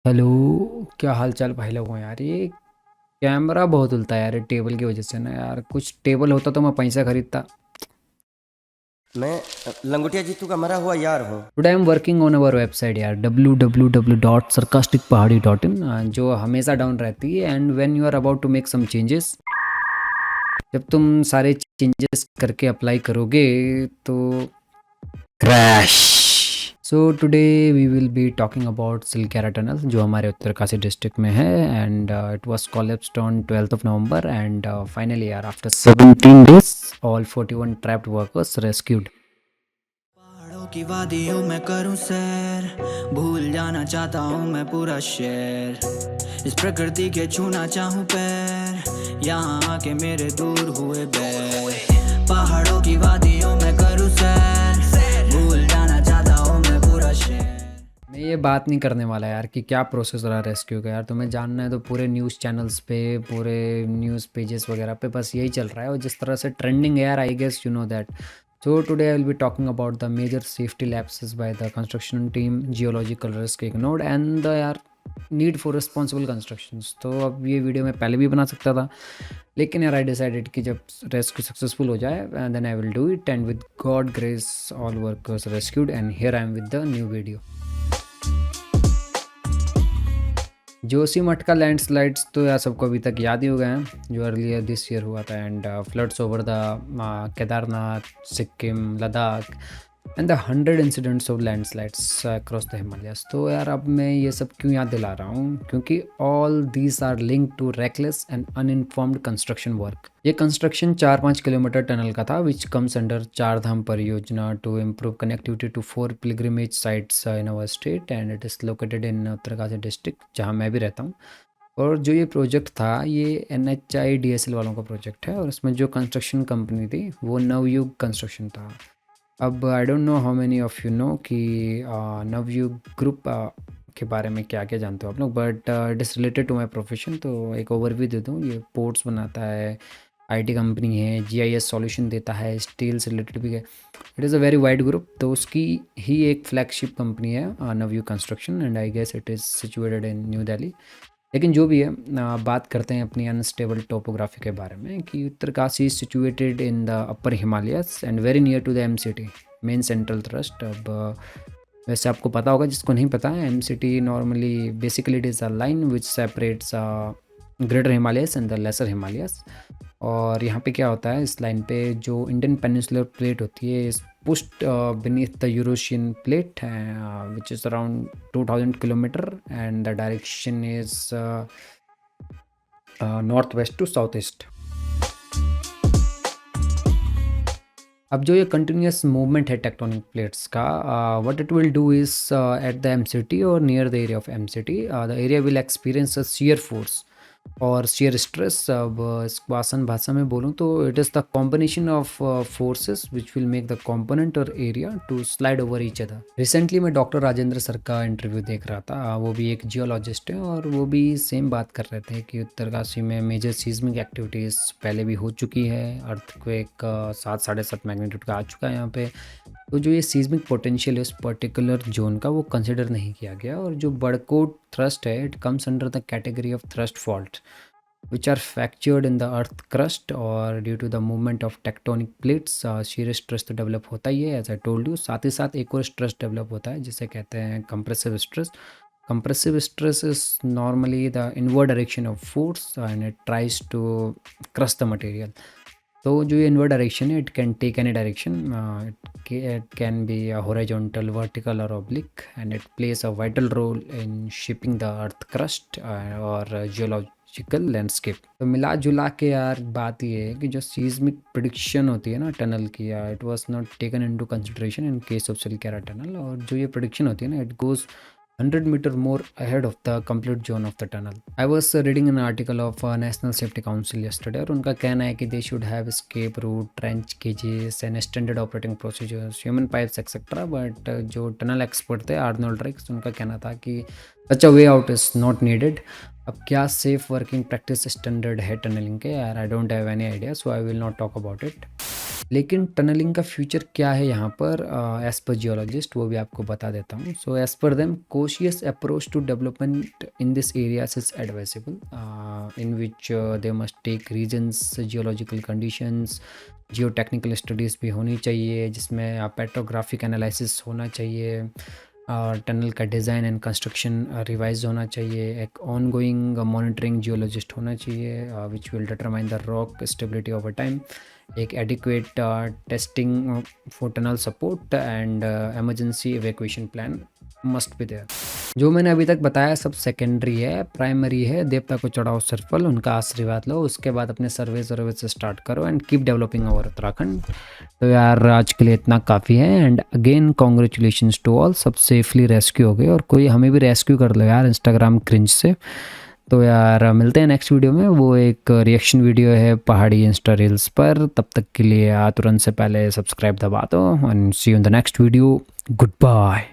Hello. क्या हाल चाल भाई लोगों यार। ये कैमरा बहुत उल्टा है यार, ये टेबल की वजह से ना यार। कुछ टेबल होता तो मैं पैसा खरीदता। मैं लंगोटिया जीतू का मरा हुआ यार हूँ। Today I am working on our website यार, www.sarcasticpahadi.in, जो हमेशा डाउन रहती है। And when you are about to make some changes, जब तुम सारे चेंजेस करके अप्लाई करोगे तो crash. So today we will be talking about Silkyara tunnel, जो हमारे उत्तरकाशी डिस्ट्रिक्ट में है। And it was collapsed on 12th of November, and finally यार after 17 days all 41 trapped workers rescued. पहाड़ों की वादियों में करूं सैर, भूल जाना चाहता हूं मैं पूरा शहर। इस प्रकृति के छूना चाहूं पैर, यहाँ आके मेरे दूर हुए बैर। पहाड़ों की वादियों में करूं सैर, भूल जाना चाहता हूं मैं पूरा शहर। मैं ये बात नहीं करने वाला यार कि क्या प्रोसेस रहा रेस्क्यू का। यार तुम्हें जानना है तो पूरे न्यूज़ चैनल्स पे, पूरे न्यूज़ पेजेस वगैरह पे बस यही चल रहा है। और जिस तरह से ट्रेंडिंग है यार, I guess you know that. So today I will be talking about the major safety lapses by the construction team, geological risk ignored, and the यार नीड फॉर रिस्पॉन्सिबल कंस्ट्रक्शंस। तो अब ये वीडियो मैं पहले भी बना सकता था, लेकिन यार आई डिसाइडेड कि जब रेस्क्यू सक्सेसफुल हो जाए then I will do it. And with God grace all workers rescued, and here I am with the new video. Joshimath का लैंडस्लाइड्स तो यार सबको अभी तक याद ही हो गए हैं, जो अर्लियर दिस ईयर हुआ था। And floods over the Kedarnath, Sikkim, Ladakh, and the 100 incidents of landslides across the Himalayas. तो यार अब मैं ये सब क्यों याद दिला रहा हूँ, क्योंकि all these are link to reckless and uninformed construction work. ये कंस्ट्रक्शन 4-5 किलोमीटर टनल का था, which comes under Char Dham परियोजना to improve connectivity to 4 pilgrimage sites in our state, and it is located in Uttarkashi district, जहाँ मैं भी रहता हूँ। और जो ये प्रोजेक्ट था, ये NHIDSL वालों का प्रोजेक्ट है, और इसमें जो कंस्ट्रक्शन कंपनी थी वो नवयुग कंस्ट्रक्शन था। अब I don't know how many of you know कि नवयुग ग्रुप के बारे में क्या क्या जानते हो आप लोग, but it is related to my profession. तो एक ओवरव्यू दे दूँ, ये पोर्ट्स बनाता है, IT कंपनी है, GIS सॉल्यूशन देता है, स्टील से रिलेटेड भी है। It is a very wide group. तो उसकी ही एक फ्लैगशिप कंपनी है Navayuga construction, and I guess it is situated in New Delhi. लेकिन जो भी है, बात करते हैं अपनी अनस्टेबल टोपोग्राफी के बारे में, कि Uttarkashi situated in the upper Himalayas and very near to the MCT, main central thrust. अब वैसे आपको पता होगा, जिसको नहीं पता है, MCT normally basically it is a line which separates greater Himalayas and the lesser Himalayas. और यहाँ पे क्या होता है, इस लाइन पे जो इंडियन पेनिनसुलर प्लेट होती है इस pushed beneath the Eurasian plate, which is around 2000 kilometer, and the direction is northwest to southeast. अब जो ये कंटिन्यूस मूवमेंट है टेक्टोनिक प्लेट्स का, what it will do is at the MCT और near the area of MCT, the area will experience a shear force और shear stress. अब इसको आसान भाषा में बोलूँ तो it is the combination of forces which will make the component और area to slide over each other. Recently मैं डॉक्टर राजेंद्र सर का इंटरव्यू देख रहा था, वो भी एक जियोलॉजिस्ट है, और वो भी सेम बात कर रहे थे कि उत्तरकाशी में मेजर सीज्मिक एक्टिविटीज़ पहले भी हो चुकी है। अर्थक्वेक 7-7.5 मैग्नीट्यूड का आ चुका है यहाँ पे। तो जो ये सीज्मिक पोटेंशियल है उस पर्टिकुलर जोन का, वो कंसिडर नहीं किया गया। और जो बड़कोट थ्रस्ट है, it comes under the category of thrust fault which are fractured in the earth crust, और due to the movement of tectonic plates shear stress तो डेवलप होता ही है, एज आई टोल्ड यू। साथ ही साथ एक और स्ट्रेस डेवलप होता है जिसे कहते हैं compressive stress. Compressive stress is normally the inward direction of force and it tries to crush the material. तो जो ये इनवर्ड डायरेक्शन है, it can take any direction, it can be a horizontal, vertical or oblique, and it plays a vital role in shaping the earth crust or geological landscape। तो मिला जुला के यार बात ये है कि जो सीज्मिक प्रिडिक्शन होती है ना टनल की, it was not taken into consideration in case of Silkyara tunnel. और जो ये प्रिडिक्शन होती है ना, it goes 100 meter more ahead of the complete zone of the tunnel. I was reading an article of National Safety Council yesterday, और उनका कहना है कि they should have escape route, trench cages and standard operating procedures, human pipes etc. But जो tunnel expert थे Arnold रिक्स, उनका कहना था कि such a way out is not needed। अब क्या सेफ वर्किंग प्रैक्टिस स्टैंडर्ड है टनलिंग के यार, I don't have any idea, so I will not talk about it. लेकिन टनलिंग का फ्यूचर क्या है यहाँ पर, एज पर जियोलॉजिस्ट वो भी आपको बता देता हूँ. So as per them cautious approach to development in this areas is advisable, in which they must take regions geological conditions, geotechnical studies भी होनी चाहिए जिसमें पेट्रोग्राफिक एनालिसिस होना चाहिए, टनल का डिज़ाइन एंड कंस्ट्रक्शन रिवाइज होना चाहिए, एक ऑन गोइंग मॉनिटरिंग जियोलॉजिस्ट होना चाहिए which will determine the rock stability over time, एक adequate testing for tunnel support and emergency evacuation plan must be there. जो मैंने अभी तक बताया सब सेकेंडरी है, प्राइमरी है देवता को चढ़ाओ सिरफल, उनका आशीर्वाद लो, उसके बाद अपने सर्वे से स्टार्ट करो and keep developing our Uttarakhand. तो यार आज के लिए इतना काफ़ी है and again congratulations to all, सब सेफली रेस्क्यू हो गए और कोई हमें भी रेस्क्यू कर लो यार इंस्टाग्राम क्रिंज से. तो यार मिलते हैं नेक्स्ट वीडियो में, वो एक रिएक्शन वीडियो है पहाड़ी इंस्टा रील्स पर. तब तक के लिए तुरंत से पहले सब्सक्राइब दबा दो and see you in the next video. Good bye.